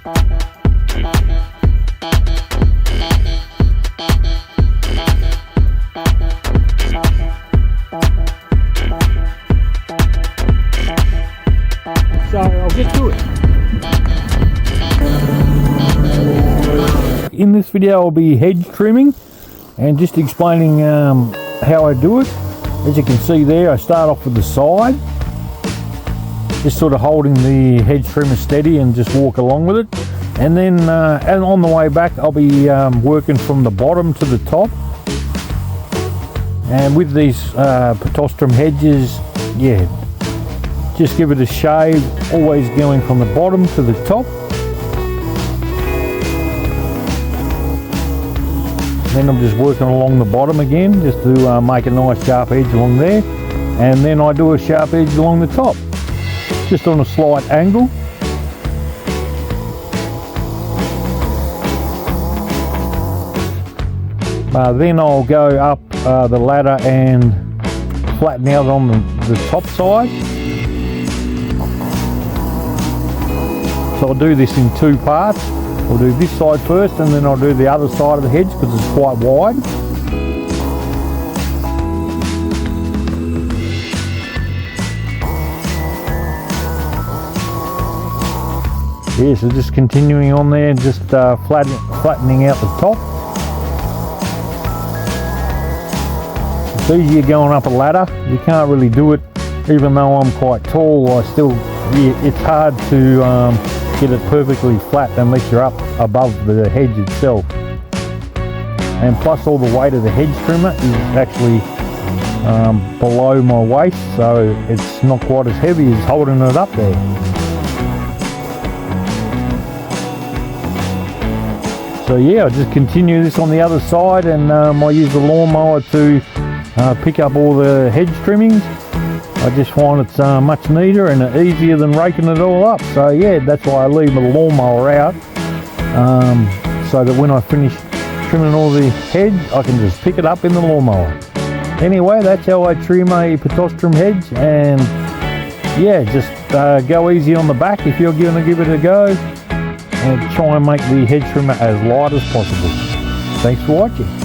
So I'll get to it. In this video I'll be hedge trimming and just explaining how I do it. As you can see there, I start off with the side, just sort of holding the hedge trimmer steady and just walk along with it. And then and on the way back I'll be working from the bottom to the top. And with these Pitostrum hedges, yeah, just give it a shave, always going from the bottom to the top. Then I'm just working along the bottom again, just to make a nice sharp edge along there. And then I do a sharp edge along the top, just on a slight angle. Then I'll go up the ladder and flatten out on the top side. So I'll do this in two parts. I'll do this side first and then I'll do the other side of the hedge because it's quite wide. Yeah, so just continuing on there, just flattening out the top. It's easier going up a ladder. You can't really do it, even though I'm quite tall. Yeah, it's hard to get it perfectly flat unless you're up above the hedge itself. And plus all the weight of the hedge trimmer is actually below my waist, so it's not quite as heavy as holding it up there. So yeah, I just continue this on the other side, and I use the lawnmower to pick up all the hedge trimmings. I just find it's much neater and easier than raking it all up. So yeah, that's why I leave the lawnmower out, so that when I finish trimming all the hedge, I can just pick it up in the lawnmower. Anyway, that's how I trim a Pitostrum hedge, and yeah, just go easy on the back if you're going to give it a go, and try and make the hedge trimmer as light as possible. Thanks for watching.